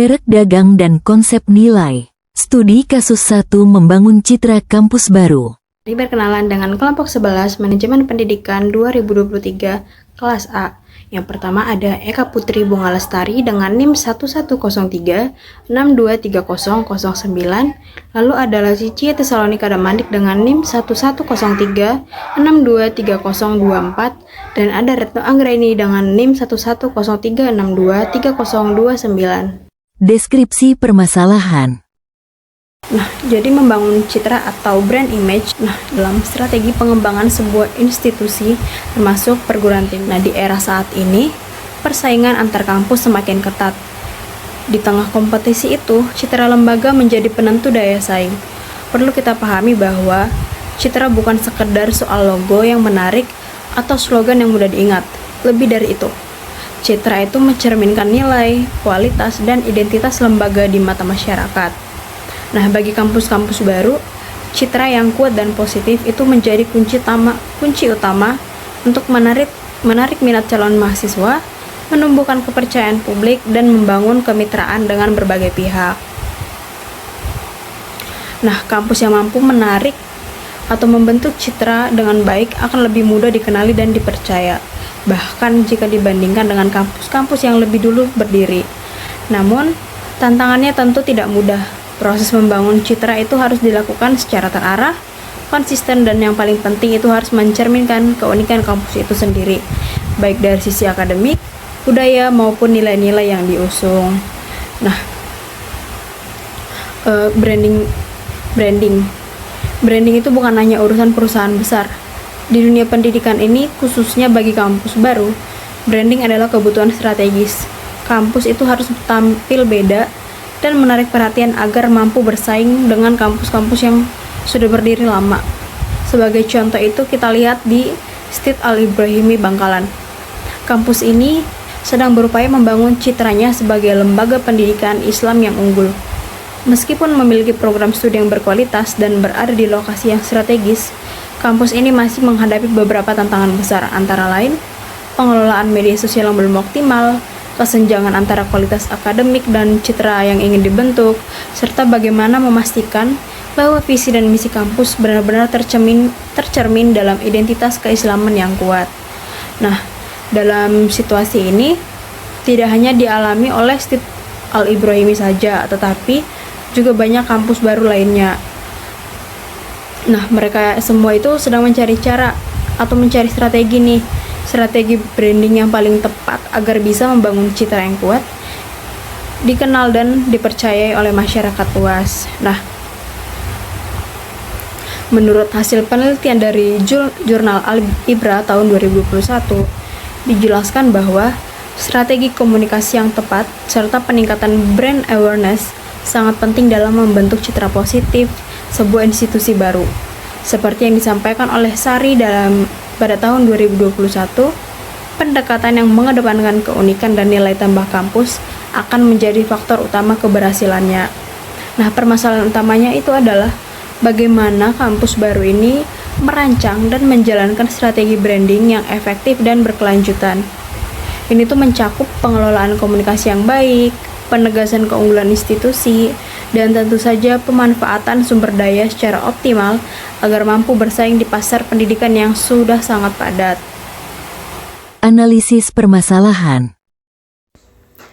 Merek dagang dan konsep nilai. Studi kasus 1 membangun citra kampus baru. Mari berkenalan dengan kelompok 11 Manajemen Pendidikan 2023 kelas A. Yang pertama ada Eka Putri Bunga Lestari dengan NIM 1103 623009. Lalu ada Cici Tesalonika Damanik dengan NIM 1103 623024. Dan ada Retno Anggraini dengan NIM 1103 623029. Deskripsi permasalahan. Nah, jadi membangun citra atau brand image, dalam strategi pengembangan sebuah institusi termasuk perguruan tinggi. Nah, di era saat ini, persaingan antar kampus semakin ketat. Di tengah kompetisi itu, citra lembaga menjadi penentu daya saing. Perlu kita pahami bahwa citra bukan sekedar soal logo yang menarik atau slogan yang mudah diingat. Lebih dari itu, citra itu mencerminkan nilai, kualitas, dan identitas lembaga di mata masyarakat. Nah, bagi kampus-kampus baru, citra yang kuat dan positif itu menjadi kunci utama untuk menarik minat calon mahasiswa, menumbuhkan kepercayaan publik, dan membangun kemitraan dengan berbagai pihak. Nah, kampus yang mampu menarik atau membentuk citra dengan baik akan lebih mudah dikenali dan dipercaya, bahkan jika dibandingkan dengan kampus-kampus yang lebih dulu berdiri. Namun, tantangannya tentu tidak mudah. Proses membangun citra itu harus dilakukan secara terarah, konsisten, dan yang paling penting itu harus mencerminkan keunikan kampus itu sendiri, baik dari sisi akademik, budaya, maupun nilai-nilai yang diusung. Nah, branding itu bukan hanya urusan perusahaan besar. Di dunia pendidikan ini, khususnya bagi kampus baru, branding adalah kebutuhan strategis. Kampus itu harus tampil beda dan menarik perhatian agar mampu bersaing dengan kampus-kampus yang sudah berdiri lama. Sebagai contoh itu kita lihat di Masjid Al-Ibrahimi Bangkalan. Kampus ini sedang berupaya membangun citranya sebagai lembaga pendidikan Islam yang unggul. Meskipun memiliki program studi yang berkualitas dan berada di lokasi yang strategis, kampus ini masih menghadapi beberapa tantangan besar, antara lain pengelolaan media sosial yang belum optimal, kesenjangan antara kualitas akademik dan citra yang ingin dibentuk, serta bagaimana memastikan bahwa visi dan misi kampus benar-benar tercermin dalam identitas keislaman yang kuat. Nah, dalam situasi ini tidak hanya dialami oleh Masjid Al-Ibrahimi saja, tetapi juga banyak kampus baru lainnya. Nah, mereka semua itu sedang mencari cara atau mencari strategi branding yang paling tepat agar bisa membangun citra yang kuat, dikenal dan dipercayai oleh masyarakat luas. Nah, menurut hasil penelitian dari jurnal Al-Ibra tahun 2021, dijelaskan bahwa strategi komunikasi yang tepat serta peningkatan brand awareness sangat penting dalam membentuk citra positif sebuah institusi baru. Seperti yang disampaikan oleh Sari pada tahun 2021, pendekatan yang mengedepankan keunikan dan nilai tambah kampus akan menjadi faktor utama keberhasilannya. Nah, permasalahan utamanya itu adalah bagaimana kampus baru ini merancang dan menjalankan strategi branding yang efektif dan berkelanjutan. Ini tuh mencakup pengelolaan komunikasi yang baik, penegasan keunggulan institusi, dan tentu saja pemanfaatan sumber daya secara optimal agar mampu bersaing di pasar pendidikan yang sudah sangat padat. Analisis permasalahan.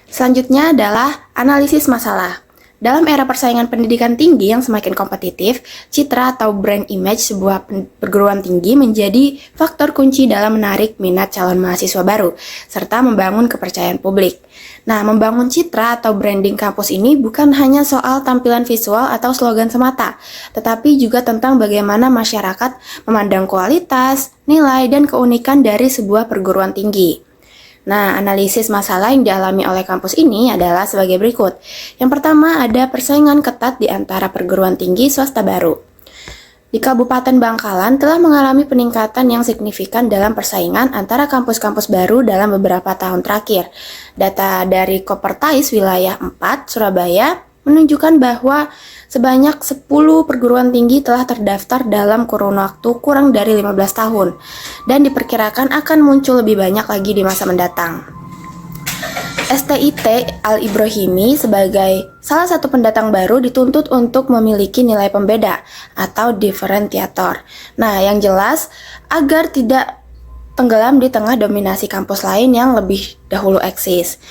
Selanjutnya adalah analisis masalah. Dalam era persaingan pendidikan tinggi yang semakin kompetitif, citra atau brand image sebuah perguruan tinggi menjadi faktor kunci dalam menarik minat calon mahasiswa baru, serta membangun kepercayaan publik. Nah, membangun citra atau branding kampus ini bukan hanya soal tampilan visual atau slogan semata, tetapi juga tentang bagaimana masyarakat memandang kualitas, nilai, dan keunikan dari sebuah perguruan tinggi. Nah, analisis masalah yang dialami oleh kampus ini adalah sebagai berikut. Yang pertama, ada persaingan ketat di antara perguruan tinggi swasta baru. Di Kabupaten Bangkalan telah mengalami peningkatan yang signifikan dalam persaingan antara kampus-kampus baru dalam beberapa tahun terakhir. Data dari Kopertais Wilayah 4 Surabaya menunjukkan bahwa sebanyak 10 perguruan tinggi telah terdaftar dalam kurun waktu kurang dari 15 tahun dan diperkirakan akan muncul lebih banyak lagi di masa mendatang. STIT Al-Ibrahimi sebagai salah satu pendatang baru dituntut untuk memiliki nilai pembeda atau differentiator. Nah, yang jelas agar tidak tenggelam di tengah dominasi kampus lain yang lebih dahulu eksis.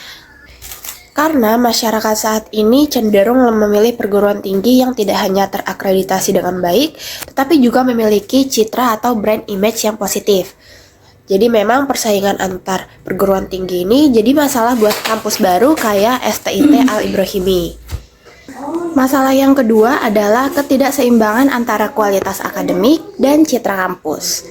Karena masyarakat saat ini cenderung memilih perguruan tinggi yang tidak hanya terakreditasi dengan baik, tetapi juga memiliki citra atau brand image yang positif. Jadi memang persaingan antar perguruan tinggi ini jadi masalah buat kampus baru kayak STIT Al-Ibrahimi. Masalah yang kedua adalah ketidakseimbangan antara kualitas akademik dan citra kampus.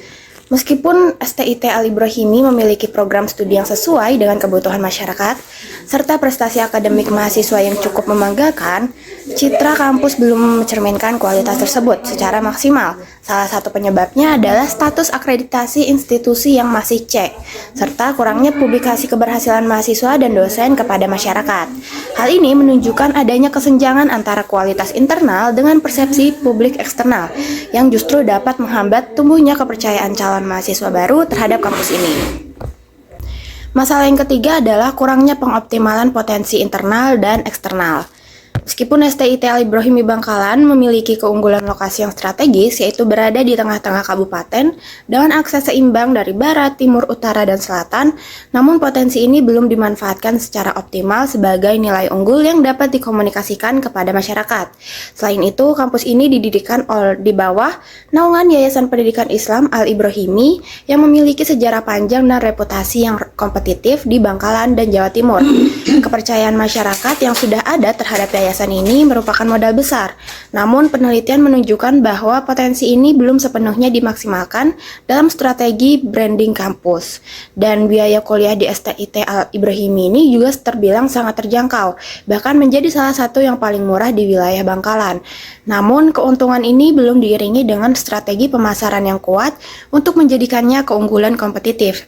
Meskipun STIT Al-Ibrahimi memiliki program studi yang sesuai dengan kebutuhan masyarakat, serta prestasi akademik mahasiswa yang cukup membanggakan, citra kampus belum mencerminkan kualitas tersebut secara maksimal. Salah satu penyebabnya adalah status akreditasi institusi yang masih C, serta kurangnya publikasi keberhasilan mahasiswa dan dosen kepada masyarakat. Hal ini menunjukkan adanya kesenjangan antara kualitas internal dengan persepsi publik eksternal, yang justru dapat menghambat tumbuhnya kepercayaan calon mahasiswa baru terhadap kampus ini. Masalah yang ketiga adalah kurangnya pengoptimalan potensi internal dan eksternal. Meskipun STIT Al-Ibrahimi Bangkalan memiliki keunggulan lokasi yang strategis, yaitu berada di tengah-tengah kabupaten dengan akses seimbang dari barat, timur, utara, dan selatan, namun potensi ini belum dimanfaatkan secara optimal sebagai nilai unggul yang dapat dikomunikasikan kepada masyarakat. Selain itu, kampus ini didirikan di bawah naungan Yayasan Pendidikan Islam Al-Ibrahimi yang memiliki sejarah panjang dan reputasi yang kompetitif di Bangkalan dan Jawa Timur. Kepercayaan masyarakat yang sudah ada terhadap yayasan ini merupakan modal besar. Namun penelitian menunjukkan bahwa potensi ini belum sepenuhnya dimaksimalkan dalam strategi branding kampus. Dan biaya kuliah di STIT Al-Ibrahimi ini juga terbilang sangat terjangkau, bahkan menjadi salah satu yang paling murah di wilayah Bangkalan. Namun keuntungan ini belum diiringi dengan strategi pemasaran yang kuat untuk menjadikannya keunggulan kompetitif.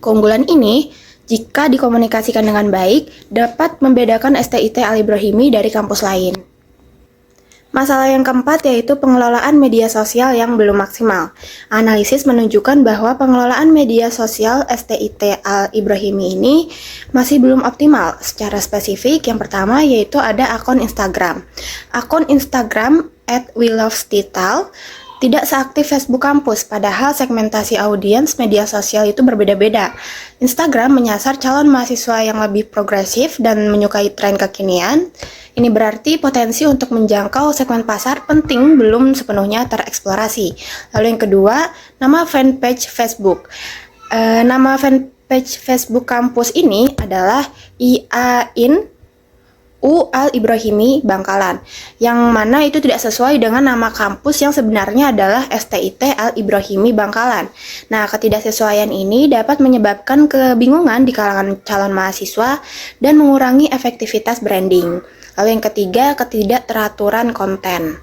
Keunggulan ini jika dikomunikasikan dengan baik, dapat membedakan STIT Al-Ibrahimi dari kampus lain. Masalah yang keempat yaitu pengelolaan media sosial yang belum maksimal. Analisis menunjukkan bahwa pengelolaan media sosial STIT Al-Ibrahimi ini masih belum optimal. Secara spesifik, yang pertama yaitu ada akun Instagram. Akun Instagram @welovestital tidak seaktif Facebook kampus, padahal segmentasi audiens media sosial itu berbeda-beda. Instagram menyasar calon mahasiswa yang lebih progresif dan menyukai tren kekinian. Ini berarti potensi untuk menjangkau segmen pasar penting belum sepenuhnya tereksplorasi. Lalu yang kedua, nama fanpage Facebook. Nama fanpage Facebook kampus ini adalah IAIN Al-Ibrahimi Bangkalan, yang mana itu tidak sesuai dengan nama kampus yang sebenarnya adalah STIT Al-Ibrahimi Bangkalan. Nah, ketidaksesuaian ini dapat menyebabkan kebingungan di kalangan calon mahasiswa dan mengurangi efektivitas branding. Lalu yang ketiga, ketidakteraturan konten.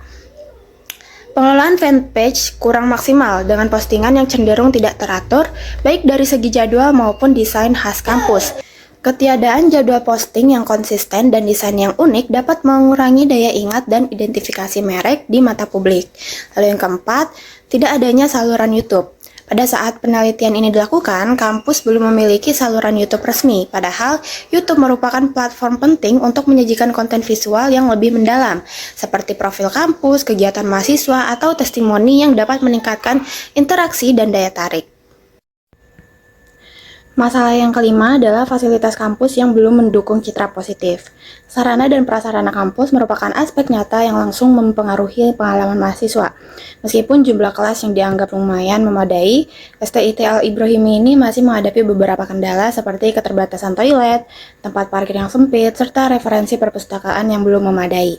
Pengelolaan fanpage kurang maksimal dengan postingan yang cenderung tidak teratur, baik dari segi jadwal maupun desain khas kampus. Ketiadaan jadwal posting yang konsisten dan desain yang unik dapat mengurangi daya ingat dan identifikasi merek di mata publik. Lalu yang keempat, tidak adanya saluran YouTube. Pada saat penelitian ini dilakukan, kampus belum memiliki saluran YouTube resmi, padahal YouTube merupakan platform penting untuk menyajikan konten visual yang lebih mendalam, seperti profil kampus, kegiatan mahasiswa, atau testimoni yang dapat meningkatkan interaksi dan daya tarik. Masalah yang kelima adalah fasilitas kampus yang belum mendukung citra positif. Sarana dan prasarana kampus merupakan aspek nyata yang langsung mempengaruhi pengalaman mahasiswa. Meskipun jumlah kelas yang dianggap lumayan memadai, STIT Al-Ibrahimi ini masih menghadapi beberapa kendala seperti keterbatasan toilet, tempat parkir yang sempit, serta referensi perpustakaan yang belum memadai.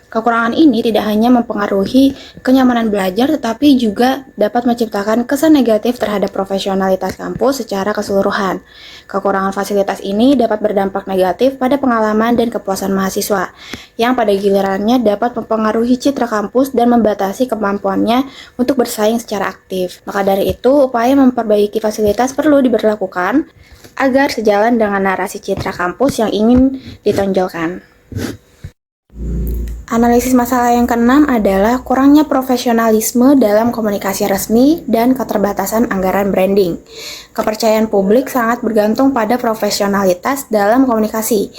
Kekurangan ini tidak hanya mempengaruhi kenyamanan belajar, tetapi juga dapat menciptakan kesan negatif terhadap profesionalitas kampus secara keseluruhan. Kekurangan fasilitas ini dapat berdampak negatif pada pengalaman dan kepuasan mahasiswa, yang pada gilirannya dapat mempengaruhi citra kampus dan membatasi kemampuannya untuk bersaing secara aktif. Maka dari itu, upaya memperbaiki fasilitas perlu diberlakukan agar sejalan dengan narasi citra kampus yang ingin ditonjolkan. Analisis masalah yang keenam adalah kurangnya profesionalisme dalam komunikasi resmi dan keterbatasan anggaran branding. Kepercayaan publik sangat bergantung pada profesionalitas dalam komunikasi.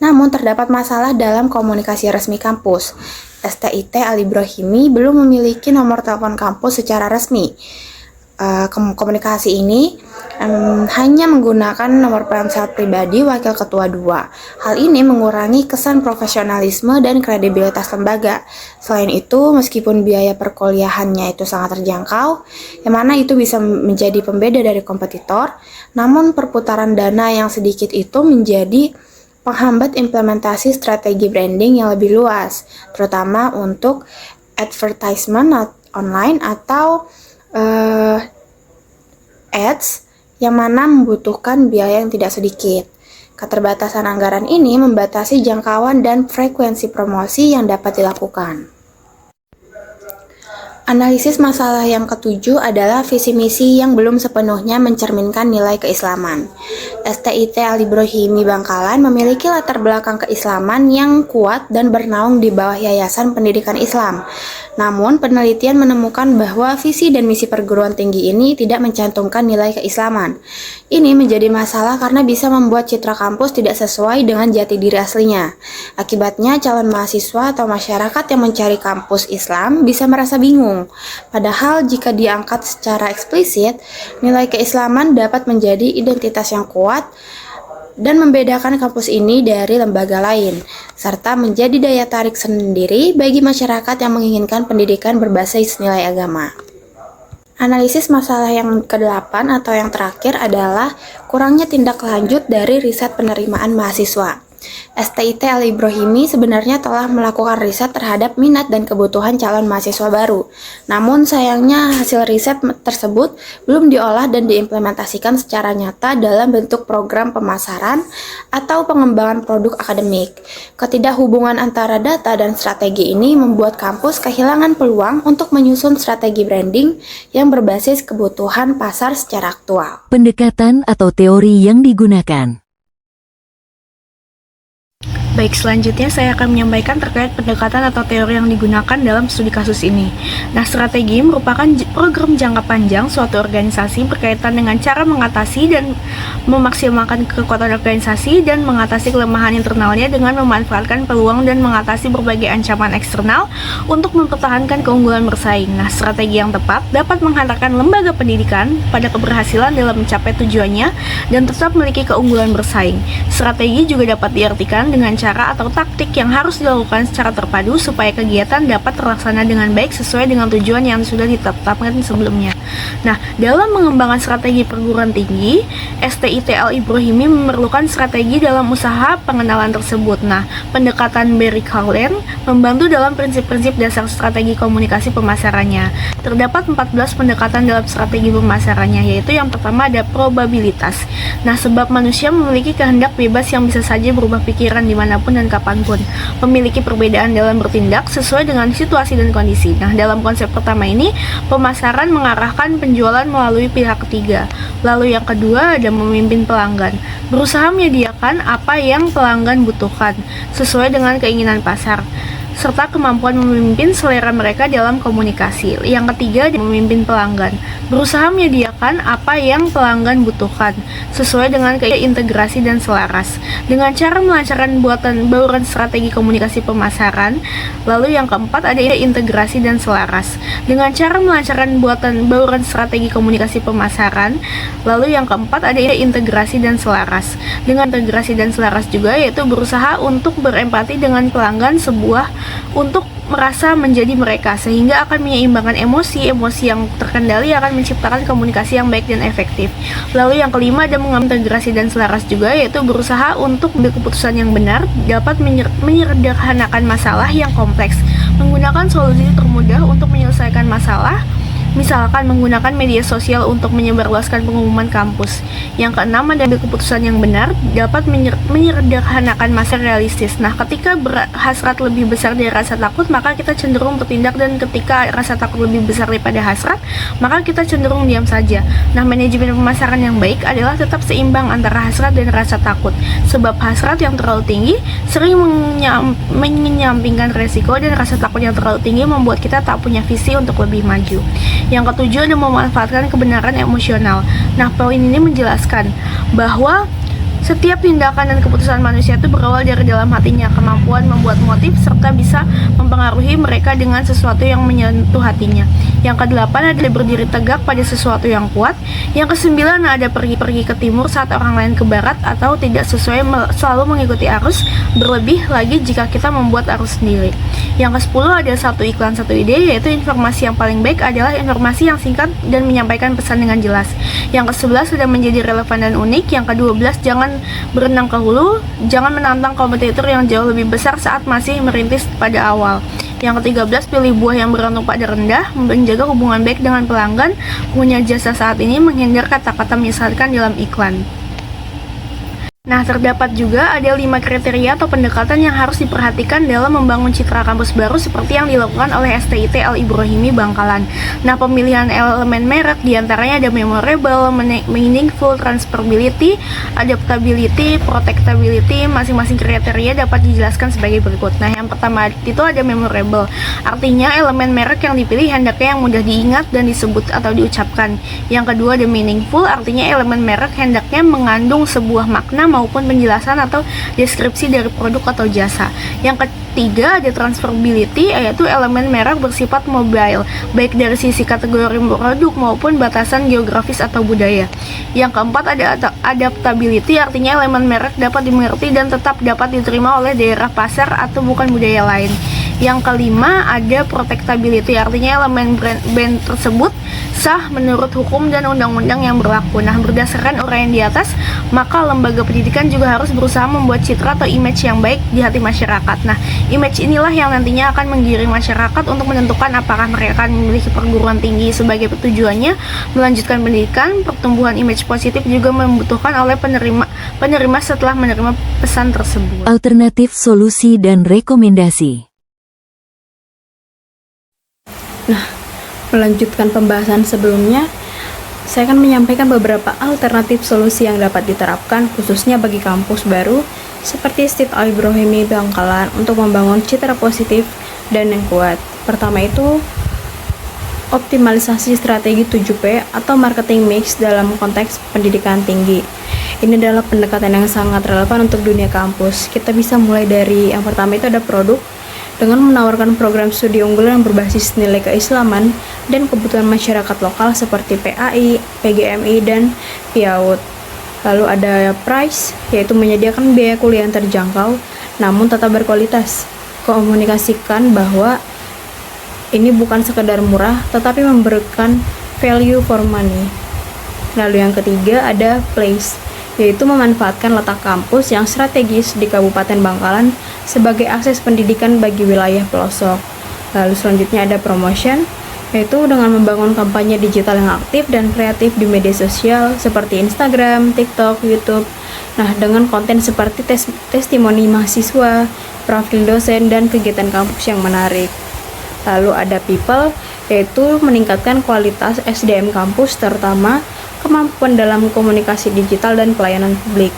Namun terdapat masalah dalam komunikasi resmi kampus. STIT Al-Ibrahimi belum memiliki nomor telepon kampus secara resmi. Komunikasi ini hanya menggunakan nomor ponsel pribadi wakil ketua 2. Hal ini mengurangi kesan profesionalisme dan kredibilitas lembaga. Selain itu, meskipun biaya perkuliahannya itu sangat terjangkau, yang mana itu bisa menjadi pembeda dari kompetitor, namun perputaran dana yang sedikit itu menjadi penghambat implementasi strategi branding yang lebih luas, terutama untuk advertisement online atau ads yang mana membutuhkan biaya yang tidak sedikit. Keterbatasan anggaran ini membatasi jangkauan dan frekuensi promosi yang dapat dilakukan. Analisis masalah yang ketujuh adalah visi misi yang belum sepenuhnya mencerminkan nilai keislaman. STIT Al-Ibrahimi Bangkalan memiliki latar belakang keislaman yang kuat dan bernaung di bawah Yayasan Pendidikan Islam. Namun, penelitian menemukan bahwa visi dan misi perguruan tinggi ini tidak mencantumkan nilai keislaman. Ini menjadi masalah karena bisa membuat citra kampus tidak sesuai dengan jati diri aslinya. Akibatnya, calon mahasiswa atau masyarakat yang mencari kampus Islam bisa merasa bingung. Padahal jika diangkat secara eksplisit, nilai keislaman dapat menjadi identitas yang kuat dan membedakan kampus ini dari lembaga lain, serta menjadi daya tarik sendiri bagi masyarakat yang menginginkan pendidikan berbasis nilai agama. Analisis masalah yang ke-8 atau yang terakhir adalah kurangnya tindak lanjut dari riset penerimaan mahasiswa. STIT Al-Ibrahimi sebenarnya telah melakukan riset terhadap minat dan kebutuhan calon mahasiswa baru. Namun sayangnya hasil riset tersebut belum diolah dan diimplementasikan secara nyata dalam bentuk program pemasaran atau pengembangan produk akademik. Ketidakhubungan antara data dan strategi ini membuat kampus kehilangan peluang untuk menyusun strategi branding yang berbasis kebutuhan pasar secara aktual. Pendekatan atau teori yang digunakan. Baik, selanjutnya saya akan menyampaikan terkait pendekatan atau teori yang digunakan dalam studi kasus ini. Nah, strategi merupakan program jangka panjang suatu organisasi berkaitan dengan cara mengatasi dan memaksimalkan kekuatan organisasi dan mengatasi kelemahan internalnya dengan memanfaatkan peluang dan mengatasi berbagai ancaman eksternal untuk mempertahankan keunggulan bersaing. Nah, strategi yang tepat dapat menghantarkan lembaga pendidikan pada keberhasilan dalam mencapai tujuannya dan tetap memiliki keunggulan bersaing. Strategi juga dapat diartikan dengan cara atau taktik yang harus dilakukan secara terpadu supaya kegiatan dapat terlaksana dengan baik sesuai dengan tujuan yang sudah ditetapkan sebelumnya. Nah, dalam mengembangkan strategi perguruan tinggi, STIT Al-Ibrahimi memerlukan strategi dalam usaha pengenalan tersebut. Nah, pendekatan Barry Callen membantu dalam prinsip-prinsip dasar strategi komunikasi pemasarannya. Terdapat 14 pendekatan dalam strategi pemasarannya, yaitu yang pertama ada probabilitas. Nah, sebab manusia memiliki kehendak bebas yang bisa saja berubah pikiran dimanapun dan kapanpun, memiliki perbedaan dalam bertindak sesuai dengan situasi dan kondisi. Nah, dalam konsep pertama ini, pemasaran mengarahkan penjualan melalui pihak ketiga. Lalu yang kedua ada memimpin pelanggan, berusaha menyediakan apa yang pelanggan butuhkan sesuai dengan keinginan pasar, serta kemampuan memimpin selera mereka dalam komunikasi. Yang ketiga, memimpin pelanggan, berusaha menyediakan apa yang pelanggan butuhkan sesuai dengan integrasi dan selaras dengan cara melancarkan bauran strategi komunikasi pemasaran. Lalu yang keempat ada integrasi dan selaras dengan cara melancarkan bauran strategi komunikasi pemasaran. Lalu yang keempat ada integrasi dan selaras dengan integrasi dan selaras juga, yaitu berusaha untuk berempati dengan pelanggan untuk merasa menjadi mereka, sehingga akan menyeimbangkan emosi yang terkendali akan menciptakan komunikasi yang baik dan efektif. Lalu yang kelima ada mengintegrasi dan selaras juga, yaitu berusaha untuk mengambil keputusan yang benar, dapat menyederhanakan masalah yang kompleks, menggunakan solusi termudah untuk menyelesaikan masalah, Misalkan menggunakan media sosial untuk menyebarluaskan pengumuman kampus. Yang keenam, mengambil keputusan yang benar dapat menyederhanakan masa realistis. Nah, ketika hasrat lebih besar dari rasa takut, maka kita cenderung bertindak, dan ketika rasa takut lebih besar daripada hasrat, maka kita cenderung diam saja. Nah, manajemen pemasaran yang baik adalah tetap seimbang antara hasrat dan rasa takut. Sebab hasrat yang terlalu tinggi sering menyampingkan resiko, dan rasa takut yang terlalu tinggi membuat kita tak punya visi untuk lebih maju. Yang ketujuh, ada memanfaatkan kebenaran emosional. Nah, poin ini menjelaskan bahwa setiap tindakan dan keputusan manusia itu berawal dari dalam hatinya, kemampuan membuat motif serta bisa mempengaruhi mereka dengan sesuatu yang menyentuh hatinya. Yang kedelapan, ada berdiri tegak pada sesuatu yang kuat. Yang kesembilan, ada pergi ke timur saat orang lain ke barat, atau tidak sesuai selalu mengikuti arus, berlebih lagi jika kita membuat arus sendiri. Yang kesepuluh, ada satu iklan satu ide, yaitu informasi yang paling baik adalah informasi yang singkat dan menyampaikan pesan dengan jelas. Yang kesebelas, ada menjadi relevan dan unik. Yang kedua-belas, jangan berenang ke hulu, jangan menantang kompetitor yang jauh lebih besar saat masih merintis pada awal. Yang ke-13, pilih buah yang bergantung pada rendah, menjaga hubungan baik dengan pelanggan, punya jasa saat ini, menghindar kata-kata menyesatkan dalam iklan. Nah, terdapat juga ada 5 kriteria atau pendekatan yang harus diperhatikan dalam membangun citra kampus baru seperti yang dilakukan oleh STIT Al-Ibrahimi Bangkalan. Nah, pemilihan elemen merek diantaranya ada memorable, meaningful, transferability, adaptability, protectability. Masing-masing kriteria dapat dijelaskan sebagai berikut. Nah, yang pertama itu ada memorable. Artinya elemen merek yang dipilih hendaknya yang mudah diingat dan disebut atau diucapkan. Yang kedua ada meaningful, artinya elemen merek hendaknya mengandung sebuah makna maupun penjelasan atau deskripsi dari produk atau jasa. Yang ketiga ada transferability, yaitu elemen merek bersifat mobile, baik dari sisi kategori produk maupun batasan geografis atau budaya. Yang keempat ada adaptability, artinya elemen merek dapat dimengerti dan tetap dapat diterima oleh daerah pasar atau bukan budaya lain. Yang kelima ada protectability, artinya elemen brand tersebut sah menurut hukum dan undang-undang yang berlaku. Nah, berdasarkan uraian di atas, maka lembaga pendidikan juga harus berusaha membuat citra atau image yang baik di hati masyarakat. Nah, image inilah yang nantinya akan menggiring masyarakat untuk menentukan apakah mereka akan memiliki perguruan tinggi sebagai tujuannya melanjutkan pendidikan. Pertumbuhan image positif juga membutuhkan oleh penerima setelah menerima pesan tersebut. Alternatif solusi dan rekomendasi. Nah, melanjutkan pembahasan sebelumnya, saya akan menyampaikan beberapa alternatif solusi yang dapat diterapkan khususnya bagi kampus baru seperti STIT Al-Ibrahimi Bangkalan untuk membangun citra positif dan yang kuat. Pertama itu optimalisasi strategi 7P atau marketing mix dalam konteks pendidikan tinggi. Ini adalah pendekatan yang sangat relevan untuk dunia kampus. Kita bisa mulai dari yang pertama itu ada produk, dengan menawarkan program studi unggul yang berbasis nilai keislaman dan kebutuhan masyarakat lokal seperti PAI, PGMI, dan PIAUD. Lalu ada price, yaitu menyediakan biaya kuliah yang terjangkau namun tetap berkualitas. Komunikasikan bahwa ini bukan sekedar murah tetapi memberikan value for money. Lalu yang ketiga ada place, yaitu memanfaatkan letak kampus yang strategis di Kabupaten Bangkalan sebagai akses pendidikan bagi wilayah pelosok. Lalu selanjutnya ada promotion, yaitu dengan membangun kampanye digital yang aktif dan kreatif di media sosial seperti Instagram, TikTok, YouTube. Nah, dengan konten seperti testimoni mahasiswa, profil dosen, dan kegiatan kampus yang menarik. Lalu ada people, yaitu meningkatkan kualitas SDM kampus terutama kemampuan dalam komunikasi digital dan pelayanan publik.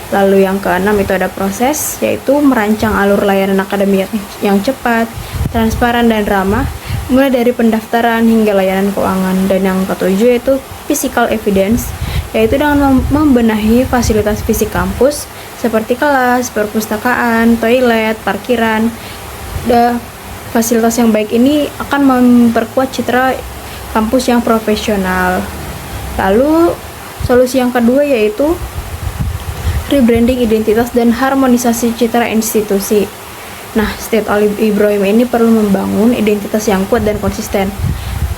Lalu yang keenam itu ada proses, yaitu merancang alur layanan akademik yang cepat, transparan, dan ramah, mulai dari pendaftaran hingga layanan keuangan. Dan yang ketujuh itu physical evidence, yaitu dengan membenahi fasilitas fisik kampus seperti kelas, perpustakaan, toilet, parkiran. Fasilitas yang baik ini akan memperkuat citra kampus yang profesional. Lalu solusi yang kedua yaitu rebranding identitas dan harmonisasi citra institusi. Nah, STIT Al-Ibrahimi ini perlu membangun identitas yang kuat dan konsisten,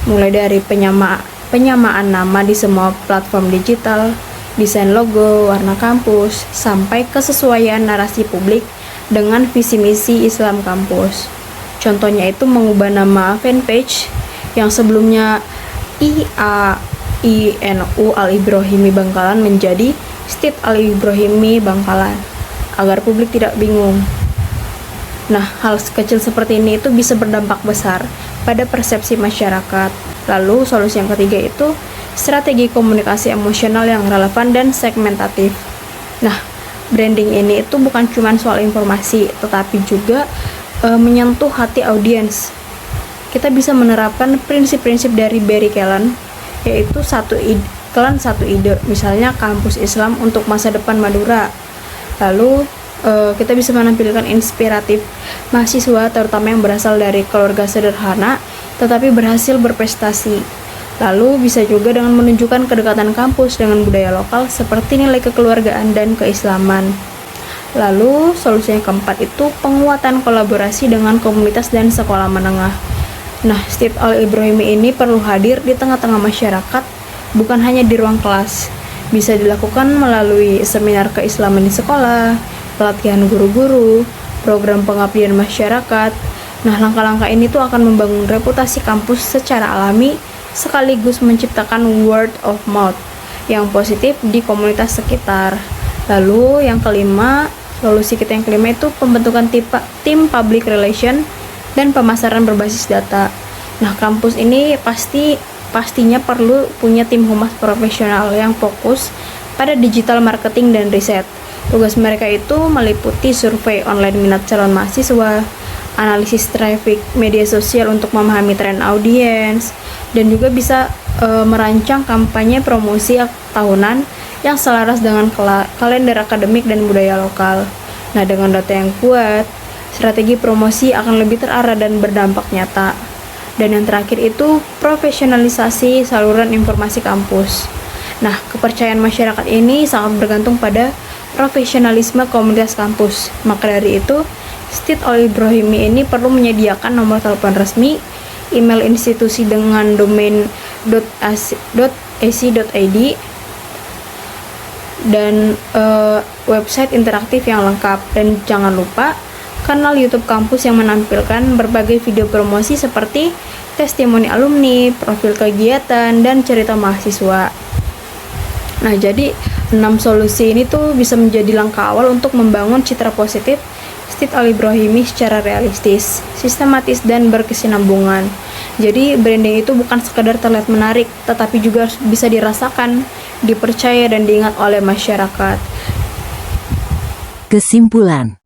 mulai dari penyamaan nama di semua platform digital, desain logo, warna kampus, sampai kesesuaian narasi publik dengan visi misi Islam kampus. Contohnya itu mengubah nama fanpage yang sebelumnya IAINU Al-Ibrahimi Bangkalan menjadi STIT Al-Ibrahimi Bangkalan, agar publik tidak bingung. Nah, hal kecil seperti ini itu bisa berdampak besar pada persepsi masyarakat. Lalu, solusi yang ketiga itu strategi komunikasi emosional yang relevan dan segmentatif. Nah, branding ini itu bukan cuma soal informasi, tetapi juga menyentuh hati audiens. Kita bisa menerapkan prinsip-prinsip dari Barry Callen, yaitu satu ide, misalnya kampus Islam untuk masa depan Madura. Lalu kita bisa menampilkan inspiratif mahasiswa, terutama yang berasal dari keluarga sederhana tetapi berhasil berprestasi. Lalu bisa juga dengan menunjukkan kedekatan kampus dengan budaya lokal seperti nilai kekeluargaan dan keislaman. Lalu solusi yang keempat itu penguatan kolaborasi dengan komunitas dan sekolah menengah. Nah, STIT Al-Ibrahimi ini perlu hadir di tengah-tengah masyarakat, bukan hanya di ruang kelas. Bisa dilakukan melalui seminar keislaman di sekolah, pelatihan guru-guru, program pengabdian masyarakat. Nah, langkah-langkah ini tuh akan membangun reputasi kampus secara alami sekaligus menciptakan word of mouth yang positif di komunitas sekitar. Lalu yang kelima, solusi kita yang kelima itu pembentukan tim public relation dan pemasaran berbasis data. Nah, kampus ini pastinya perlu punya tim humas profesional yang fokus pada digital marketing dan riset. Tugas mereka itu meliputi survei online minat calon mahasiswa, analisis traffic media sosial untuk memahami tren audiens, dan juga bisa merancang kampanye promosi tahunan yang selaras dengan kalender akademik dan budaya lokal. Nah, dengan data yang kuat, strategi promosi akan lebih terarah dan berdampak nyata. Dan yang terakhir itu profesionalisasi saluran informasi kampus. Nah, kepercayaan masyarakat ini sangat bergantung pada profesionalisme komunitas kampus. Maka dari itu, STIT Al-Ibrahimi ini perlu menyediakan nomor telepon resmi, email institusi dengan domain .ac.id, dan website interaktif yang lengkap. Dan jangan lupa kanal YouTube kampus yang menampilkan berbagai video promosi seperti testimoni alumni, profil kegiatan, dan cerita mahasiswa. Nah, jadi 6 solusi ini tuh bisa menjadi langkah awal untuk membangun citra positif STIT Al-Ibrahimi secara realistis, sistematis, dan berkesinambungan. Jadi branding itu bukan sekedar terlihat menarik, tetapi juga bisa dirasakan, dipercaya, dan diingat oleh masyarakat. Kesimpulan.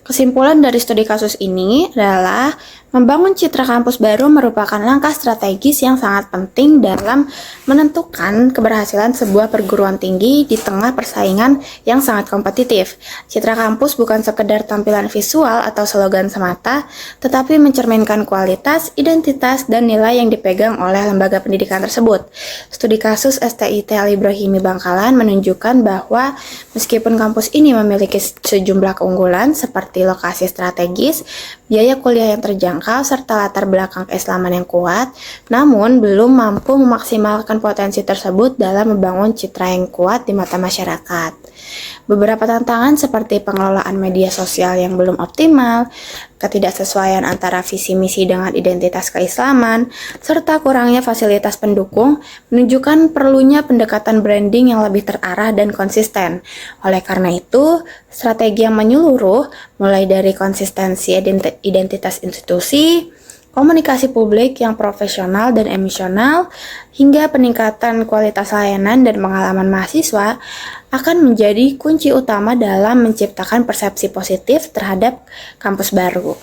Kesimpulan dari studi kasus ini adalah membangun citra kampus baru merupakan langkah strategis yang sangat penting dalam menentukan keberhasilan sebuah perguruan tinggi di tengah persaingan yang sangat kompetitif. Citra kampus bukan sekedar tampilan visual atau slogan semata, tetapi mencerminkan kualitas, identitas, dan nilai yang dipegang oleh lembaga pendidikan tersebut. Studi kasus STIT Al-Ibrahimi Bangkalan menunjukkan bahwa meskipun kampus ini memiliki sejumlah keunggulan seperti lokasi strategis, biaya kuliah yang terjangkau, serta latar belakang keislaman yang kuat, namun belum mampu memaksimalkan potensi tersebut dalam membangun citra yang kuat di mata masyarakat. Beberapa tantangan seperti pengelolaan media sosial yang belum optimal, ketidaksesuaian antara visi misi dengan identitas keislaman, serta kurangnya fasilitas pendukung menunjukkan perlunya pendekatan branding yang lebih terarah dan konsisten. Oleh karena itu, strategi yang menyeluruh mulai dari konsistensi identitas institusi, komunikasi publik yang profesional dan emosional, hingga peningkatan kualitas layanan dan pengalaman mahasiswa akan menjadi kunci utama dalam menciptakan persepsi positif terhadap kampus baru.